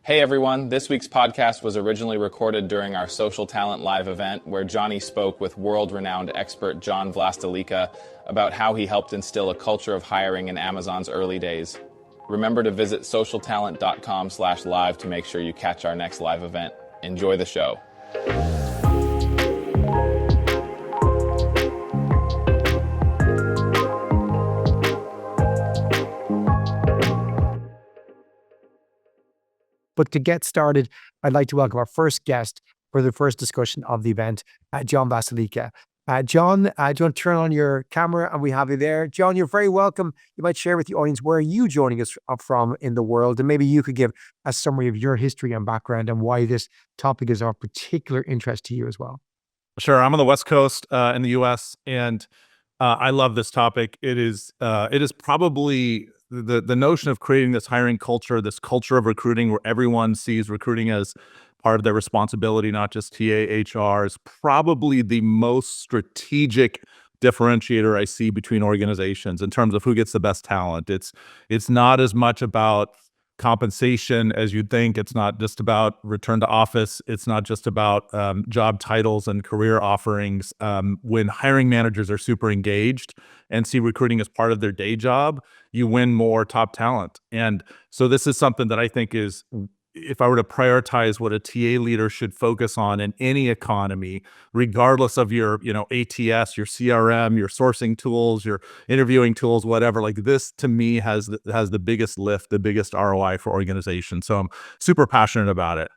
Hey everyone, this week's podcast was originally recorded during our Social Talent live event where Johnny spoke with world-renowned expert John Vlastelica about how he helped instill a culture of hiring in Amazon's early days. Remember to visit socialtalent.com/live to make sure you catch our next live event. Enjoy the show. But to get started, I'd like to welcome our first guest for the first discussion of the event, John Vlastelica. John, do you want to turn on your camera and we have you there? John, you're very welcome. You might share with the audience where are you joining us from in the world, and maybe you could give a summary of your history and background and why this topic is of particular interest to you as well. Sure. I'm on the West Coast in the US, and I love this topic. It is probably the notion of creating this hiring culture, this culture of recruiting where everyone sees recruiting as part of their responsibility, not just TA, HR, is probably the most strategic differentiator I see between organizations in terms of who gets the best talent. It's not as much about compensation as you'd think. It's not just about return to office. It's not just about job titles and career offerings. When hiring managers are super engaged and see recruiting as part of their day job, you win more top talent. And so this is something that I think is, if I were to prioritize what a TA leader should focus on in any economy, regardless of your, ATS, your CRM, your sourcing tools, your interviewing tools, whatever, like this to me has the biggest lift, the biggest ROI for organizations. So I'm super passionate about it.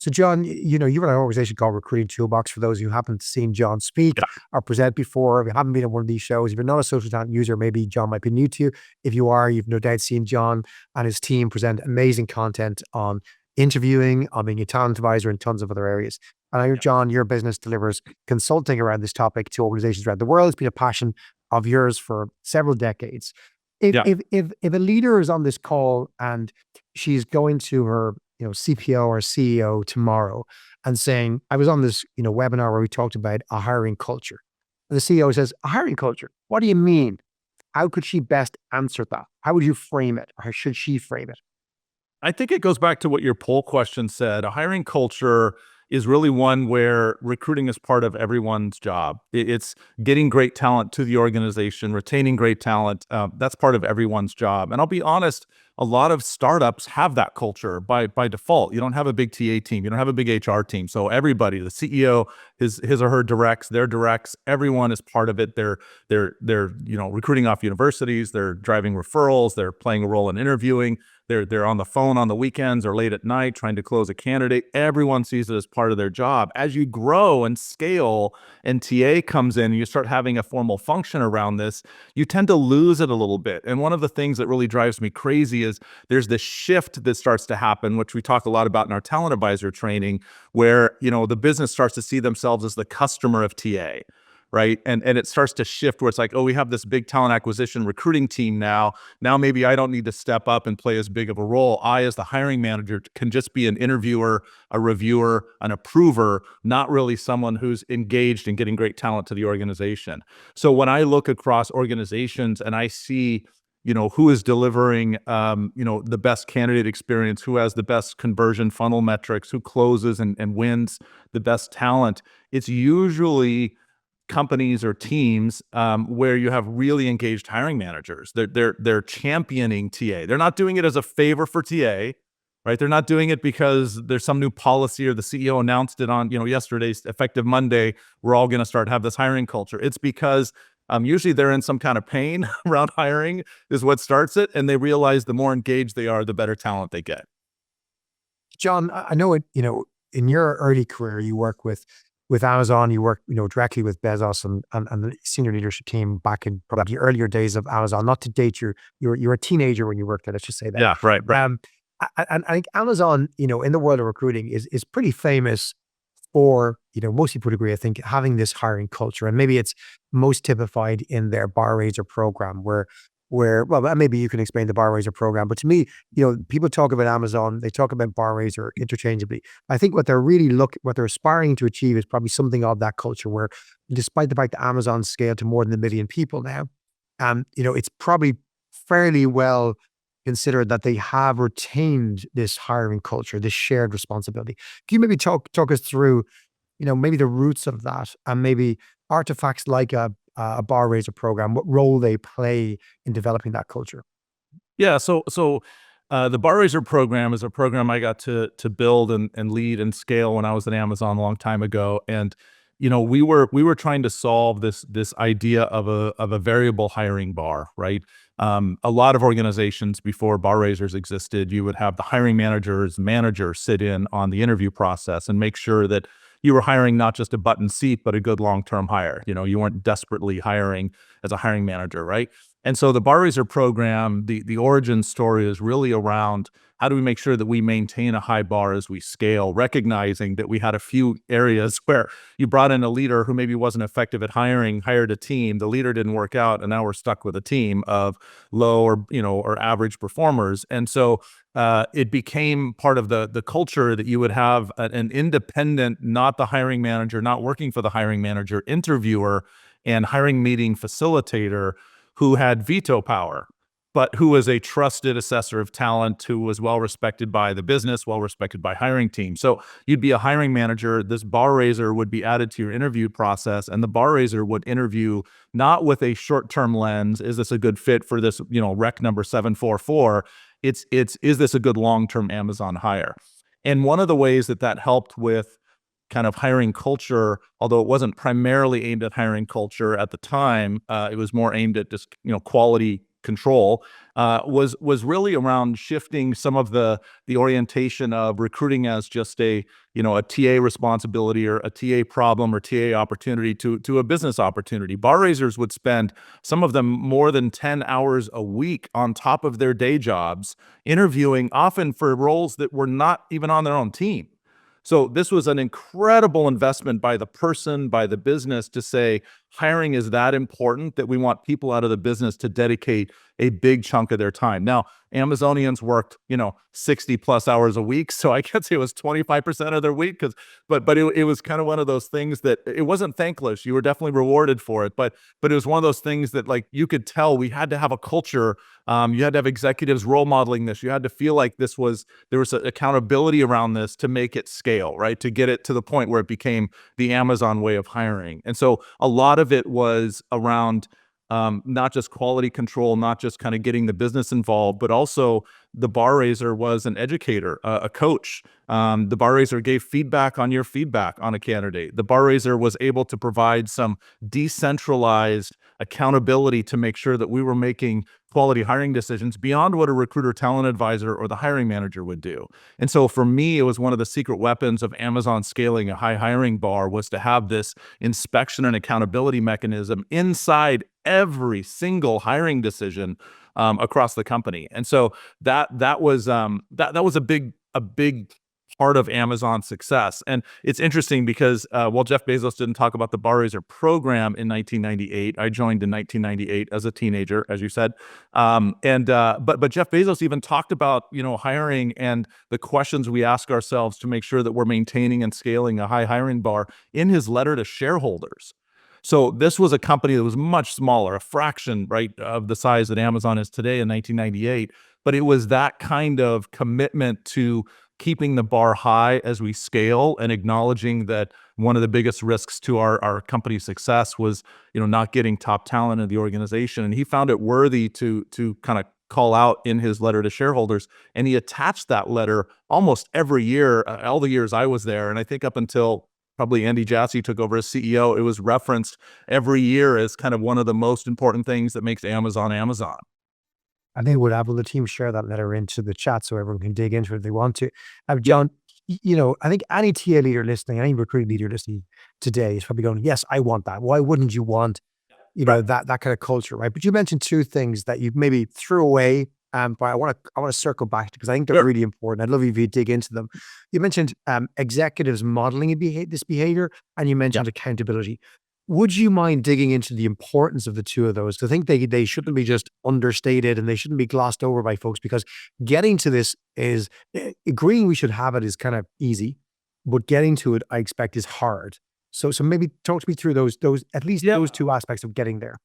So John, you run an organization called Recruiting Toolbox. For those who haven't seen John speak or present before, if you haven't been at one of these shows, if you're not a social talent user, maybe John might be new to you. If you are, you've no doubt seen John and his team present amazing content on interviewing, on being a talent advisor, and tons of other areas. And I know, John, your business delivers consulting around this topic to organizations around the world. It's been a passion of yours for several decades. If a leader is on this call and she's going to her CPO or CEO tomorrow and saying, I was on this, webinar where we talked about a hiring culture. And the CEO says, a hiring culture, what do you mean? How could she best answer that? How would you frame it? Or how should she frame it? I think it goes back to what your poll question said. A hiring culture is really one where recruiting is part of everyone's job. It's getting great talent to the organization, retaining great talent. That's part of everyone's job. And I'll be honest, a lot of startups have that culture by default. You don't have a big TA team. You don't have a big HR team. So everybody, the CEO, his or her directs, their directs, everyone is part of it. They're recruiting off universities. They're driving referrals. They're playing a role in interviewing. They're on the phone on the weekends or late at night trying to close a candidate. Everyone sees it as part of their job. As you grow and scale and TA comes in and you start having a formal function around this, you tend to lose it a little bit. And one of the things that really drives me crazy is there's this shift that starts to happen, which we talk a lot about in our talent advisor training, where the business starts to see themselves as the customer of TA. Right. And it starts to shift where it's like, oh, we have this big talent acquisition recruiting team now. Now maybe I don't need to step up and play as big of a role. I, as the hiring manager, can just be an interviewer, a reviewer, an approver, not really someone who's engaged in getting great talent to the organization. So when I look across organizations and I see who is delivering, the best candidate experience, who has the best conversion funnel metrics, who closes and wins the best talent, it's usually companies or teams where you have really engaged hiring managers. They're championing TA. They're not doing it as a favor for TA, right? They're not doing it because there's some new policy or the CEO announced it on yesterday's effective Monday. We're all going to have this hiring culture. It's because usually they're in some kind of pain around hiring is what starts it, and they realize the more engaged they are, the better talent they get. John, I know it. In your early career, you work with Amazon, you work, directly with Bezos and the senior leadership team back in probably the earlier days of Amazon. Not to date, you were a teenager when you worked there. Let's just say that. Yeah, right. And I think Amazon, in the world of recruiting is pretty famous for, most people would agree, I think, having this hiring culture. And maybe it's most typified in their bar raiser program well, maybe you can explain the bar raiser program, but to me, people talk about Amazon, they talk about bar raiser interchangeably. I think what they're aspiring to achieve is probably something of that culture where, despite the fact that Amazon's scaled to more than 1 million people now, it's probably fairly well consider that they have retained this hiring culture, this shared responsibility. Can you maybe talk us through, maybe the roots of that and maybe artifacts like a bar raiser program, what role they play in developing that culture? Yeah, the Bar Raiser program is a program I got to build and lead and scale when I was at Amazon a long time ago. And we were trying to solve this idea of a variable hiring bar, right? A lot of organizations before Bar Raisers existed, you would have the hiring manager sit in on the interview process and make sure that you were hiring not just a button seat, but a good long-term hire. You weren't desperately hiring as a hiring manager, right? And so the Bar Raiser program, the origin story is really around how do we make sure that we maintain a high bar as we scale, recognizing that we had a few areas where you brought in a leader who maybe wasn't effective at hiring, hired a team, the leader didn't work out, and now we're stuck with a team of low or average performers. And so it became part of the culture that you would have an independent, not the hiring manager, not working for the hiring manager, interviewer and hiring meeting facilitator who had veto power, but who was a trusted assessor of talent, who was well respected by the business, well respected by hiring teams. So you'd be a hiring manager, this bar raiser would be added to your interview process, and the bar raiser would interview not with a short-term lens, is this a good fit for this, rec number 744? It's is this a good long-term Amazon hire? And one of the ways that helped with kind of hiring culture, although it wasn't primarily aimed at hiring culture at the time, it was more aimed at just quality control, was really around shifting some of the orientation of recruiting as just a TA responsibility or a TA problem or TA opportunity to a business opportunity. Bar raisers would spend, some of them, more than 10 hours a week on top of their day jobs interviewing, often for roles that were not even on their own team. So this was an incredible investment by the person, by the business, to say hiring is that important that we want people out of the business to dedicate a big chunk of their time. Now, Amazonians worked, 60 plus hours a week. So I guess it was 25% of their week, but it was kind of one of those things that it wasn't thankless. You were definitely rewarded for it, but it was one of those things that, like, you could tell we had to have a culture. You had to have executives role modeling this. You had to feel like there was accountability around this to make it scale, right? To get it to the point where it became the Amazon way of hiring. And so a lot of it was around not just quality control, not just kind of getting the business involved, but also the bar raiser was an educator, a coach. The bar raiser gave feedback on your feedback on a candidate. The bar raiser was able to provide some decentralized accountability to make sure that we were making quality hiring decisions beyond what a recruiter talent advisor or the hiring manager would do. And so for me, it was one of the secret weapons of Amazon scaling a high hiring bar, was to have this inspection and accountability mechanism inside every single hiring decision across the company. And so that was a big part of Amazon's success. And it's interesting because while Jeff Bezos didn't talk about the Bar Raiser program in 1998, I joined in 1998 as a teenager, as you said. But Jeff Bezos even talked about hiring and the questions we ask ourselves to make sure that we're maintaining and scaling a high hiring bar in his letter to shareholders. So this was a company that was much smaller, a fraction, right, of the size that Amazon is today in 1998. But it was that kind of commitment to keeping the bar high as we scale and acknowledging that one of the biggest risks to our company's success was, not getting top talent in the organization. And he found it worthy to kind of call out in his letter to shareholders. And he attached that letter almost every year, all the years I was there. And I think up until probably Andy Jassy took over as CEO, it was referenced every year as kind of one of the most important things that makes Amazon Amazon. I think we'll have the team share that letter into the chat so everyone can dig into it if they want to. John, I think any TA leader listening, any recruiting leader listening today is probably going, yes, I want that. Why wouldn't you want, that kind of culture, right? But you mentioned two things that you maybe threw away, but I want to circle back because I think they're really important. I'd love if you dig into them. You mentioned executives modeling this behavior, and you mentioned accountability. Would you mind digging into the importance of the two of those? I think they shouldn't be just understated and they shouldn't be glossed over by folks, because getting to this is, agreeing we should have it is kind of easy, but getting to it, I expect, is hard. So maybe talk to me through those at least those two aspects of getting there.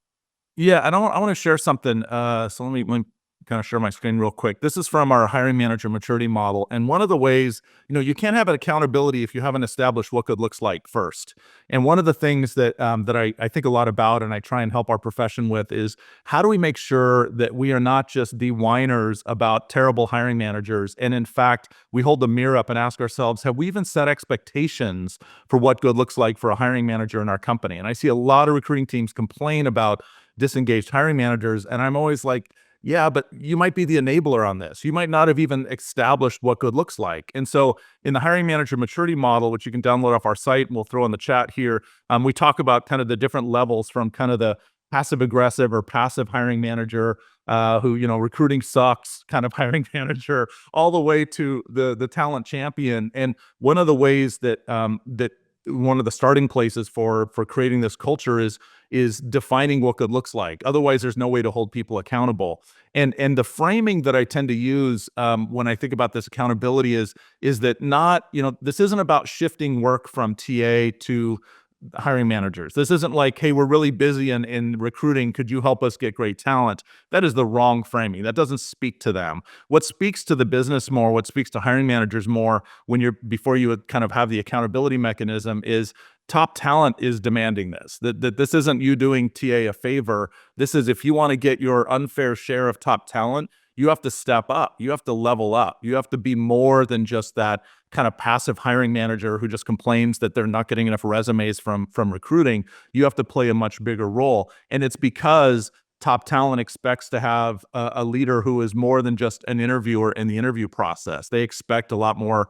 Yeah, and I want to share something. So let me kind of share my screen real quick. This is from our hiring manager maturity model. And one of the ways, you can't have an accountability if you haven't established what good looks like first. And one of the things that I think a lot about and I try and help our profession with is how do we make sure that we are not just the whiners about terrible hiring managers. And in fact, we hold the mirror up and ask ourselves, have we even set expectations for what good looks like for a hiring manager in our company? And I see a lot of recruiting teams complain about disengaged hiring managers. And I'm always like, yeah, but you might be the enabler on this. You might not have even established what good looks like. And so in the hiring manager maturity model, which you can download off our site and we'll throw in the chat here, we talk about kind of the different levels from kind of the passive aggressive or passive hiring manager who, recruiting sucks kind of hiring manager, all the way to the talent champion. And one of the ways that one of the starting places for creating this culture is defining what good looks like. Otherwise, there's no way to hold people accountable. And the framing that I tend to use when I think about this accountability is that not, this isn't about shifting work from TA to hiring managers. This isn't like, hey, we're really busy in recruiting. Could you help us get great talent? That is the wrong framing. That doesn't speak to them. What speaks to the business more, what speaks to hiring managers more before you would kind of have the accountability mechanism is top talent is demanding this. That this isn't you doing TA a favor. This is if you want to get your unfair share of top talent, you have to step up. You have to level up. You have to be more than just that kind of passive hiring manager who just complains that they're not getting enough resumes from recruiting. You have to play a much bigger role. And it's because top talent expects to have a leader who is more than just an interviewer in the interview process. They expect a lot more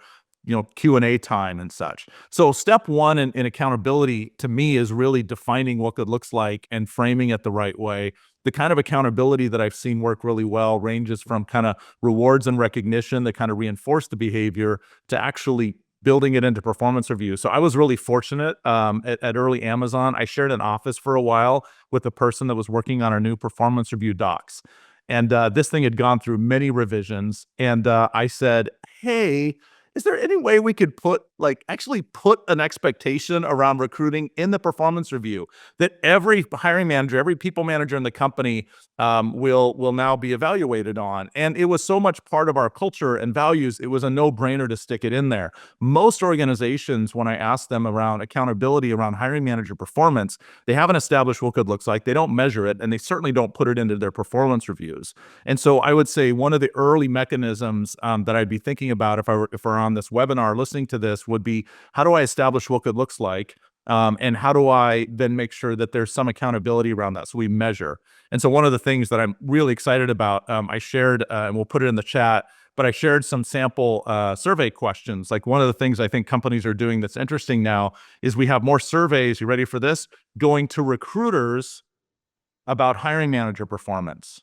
Q&A time and such. So step one in accountability to me is really defining what good looks like and framing it the right way. The kind of accountability that I've seen work really well ranges from kind of rewards and recognition that kind of reinforce the behavior to actually building it into performance review. So I was really fortunate at early Amazon. I shared an office for a while with a person that was working on our new performance review docs. And this thing had gone through many revisions. And I said, hey, is there any way we could actually put an expectation around recruiting in the performance review that every hiring manager, every people manager in the company will now be evaluated on? And it was so much part of our culture and values, it was a no-brainer to stick it in there. Most organizations, when I ask them around accountability around hiring manager performance, they haven't established what good looks like. They don't measure it, and they certainly don't put it into their performance reviews. And so I would say one of the early mechanisms that I'd be thinking about if we're on this webinar listening to this would be, how do I establish what good looks like? And how do I then make sure that there's some accountability around that so we measure? And so one of the things that I'm really excited about, I shared, and we'll put it in the chat, but I shared some sample survey questions. Like one of the things I think companies are doing that's interesting now is we have more surveys, you ready for this, going to recruiters about hiring manager performance.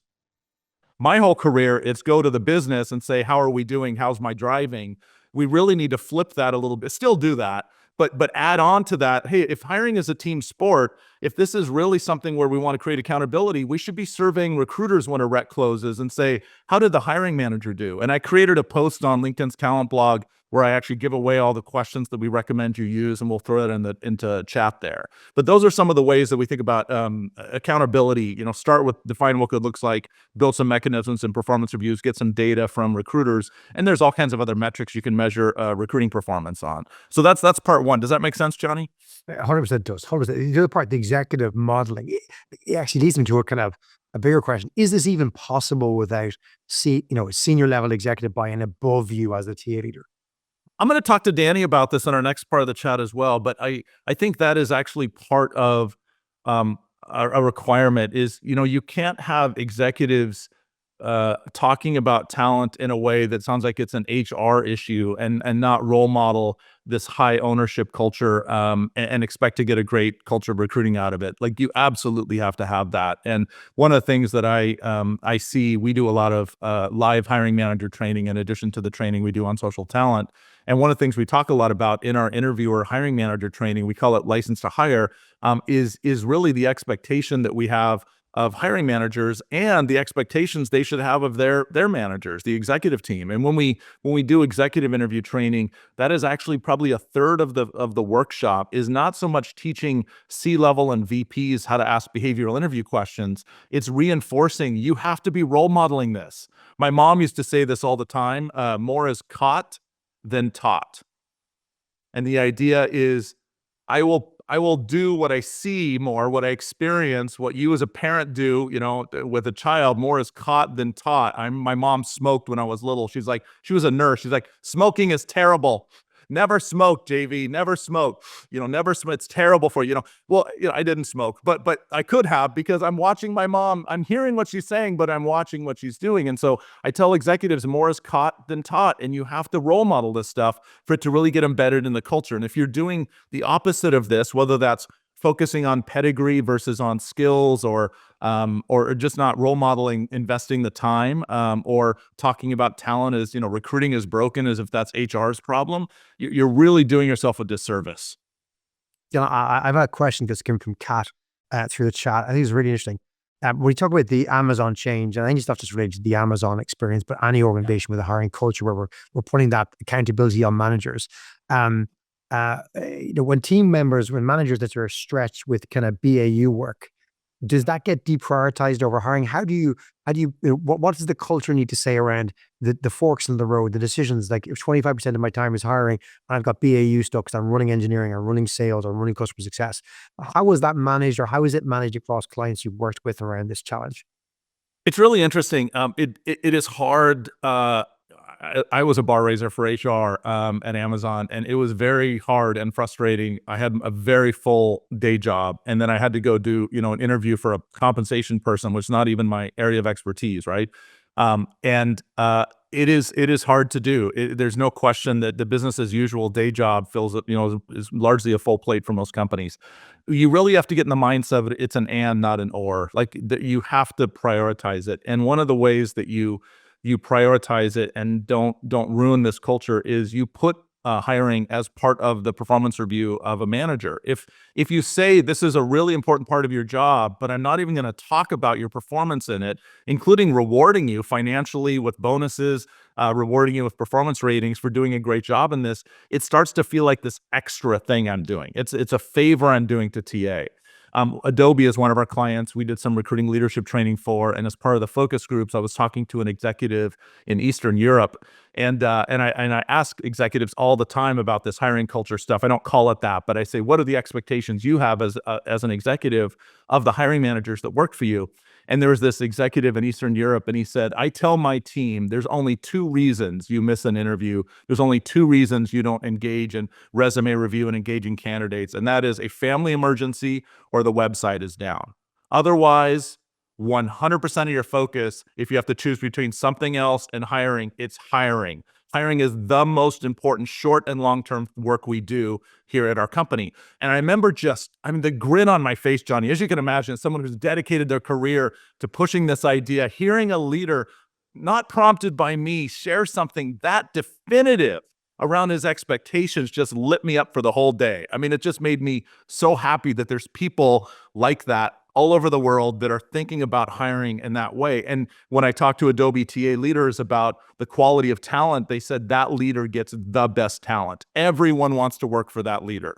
My whole career, it's go to the business and say, how are we doing? How's my driving? We really need to flip that a little bit, still do that, but add on to that, hey, if hiring is a team sport, if this is really something where we want to create accountability, we should be surveying recruiters when a rec closes and say, how did the hiring manager do? And I created a post on LinkedIn's talent blog where I actually give away all the questions that we recommend you use, and we'll throw that into chat there. But those are some of the ways that we think about accountability. Start with define what good looks like, build some mechanisms and performance reviews, get some data from recruiters, and there's all kinds of other metrics you can measure recruiting performance on. So that's part one. Does that make sense, Johnny? 100% does. 100%. The other part, the executive modeling, it actually leads me to a bigger question. Is this even possible without a senior level executive buy-in above you as the TA leader? I'm going to talk to Danny about this in our next part of the chat as well, but I think that is actually part of a requirement is, you can't have executives talking about talent in a way that sounds like it's an HR issue and not role model this high ownership culture and expect to get a great culture of recruiting out of it. Like you absolutely have to have that. And one of the things that I see, we do a lot of live hiring manager training in addition to the training we do on SocialTalent. And one of the things we talk a lot about in our interviewer hiring manager training, we call it license to hire, is really the expectation that we have of hiring managers and the expectations they should have of their managers, the executive team. And when we do executive interview training, that is actually probably a third of the workshop is not so much teaching C-level and VPs how to ask behavioral interview questions. It's reinforcing you have to be role modeling this. My mom used to say this all the time, more is caught than taught. And the idea is I will do what I see more, what I experience, what you as a parent do, with a child. More is caught than taught. My mom smoked when I was little. She was a nurse. She's like, smoking is terrible. Never smoke, JV. Never smoke. Never smoke. It's terrible for you. Well, I didn't smoke, but I could have because I'm watching my mom. I'm hearing what she's saying, but I'm watching what she's doing. And so I tell executives more is caught than taught, and you have to role model this stuff for it to really get embedded in the culture. And if you're doing the opposite of this, whether that's focusing on pedigree versus on skills, or just not role modeling, investing the time, or talking about talent as, recruiting is broken as if that's HR's problem, you're really doing yourself a disservice. I've had a question that's come from Kat through the chat. I think it's really interesting. When we talk about the Amazon change, and I think it's not just related to the Amazon experience, but any organization with a hiring culture where we're putting that accountability on managers. When managers that are stretched with kind of BAU work, does that get deprioritized over hiring? What does the culture need to say around the forks in the road, the decisions? Like, if 25% of my time is hiring and I've got BAU stuff because I'm running engineering or running sales or running customer success, how is that managed, or how is it managed across clients you've worked with around this challenge? It's really interesting. It is hard. I was a bar raiser for HR at Amazon, and it was very hard and frustrating. I had a very full day job, and then I had to go do, an interview for a compensation person, which is not even my area of expertise, right? It is hard to do. There's no question that the business as usual day job is largely a full plate for most companies. You really have to get in the mindset of it's an and, not an or. Like, you have to prioritize it. And one of the ways that you prioritize it and don't ruin this culture is you put hiring as part of the performance review of a manager. If you say this is a really important part of your job, but I'm not even going to talk about your performance in it, including rewarding you financially with bonuses, rewarding you with performance ratings for doing a great job in this, it starts to feel like this extra thing I'm doing. It's a favor I'm doing to TA. Adobe is one of our clients. We did some recruiting leadership training for, and as part of the focus groups, I was talking to an executive in Eastern Europe, and I ask executives all the time about this hiring culture stuff. I don't call it that, but I say, what are the expectations you have as an executive of the hiring managers that work for you? And there was this executive in Eastern Europe, and he said, I tell my team there's only 2 reasons you miss an interview. There's only 2 reasons you don't engage in resume review and engaging candidates, and that is a family emergency or the website is down. Otherwise, 100% of your focus, if you have to choose between something else and hiring, it's hiring. Hiring is the most important short and long-term work we do here at our company. And I remember the grin on my face, Johnny, as you can imagine, someone who's dedicated their career to pushing this idea, hearing a leader, not prompted by me, share something that definitive around his expectations just lit me up for the whole day. It just made me so happy that there's people like that all over the world that are thinking about hiring in that way. And when I talked to Adobe TA leaders about the quality of talent, they said that leader gets the best talent. Everyone wants to work for that leader.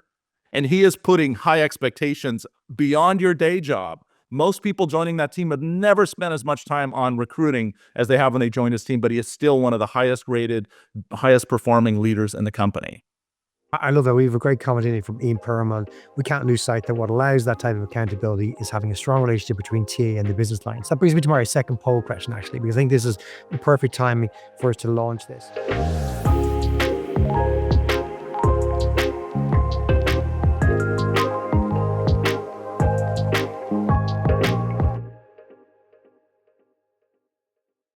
And he is putting high expectations beyond your day job. Most people joining that team have never spent as much time on recruiting as they have when they joined his team, but he is still one of the highest rated, highest performing leaders in the company. I love that. We have a great comment in from Ian Perriman. We can't lose sight that what allows that type of accountability is having a strong relationship between TA and the business lines. That brings me to my second poll question, actually, because I think this is the perfect timing for us to launch this.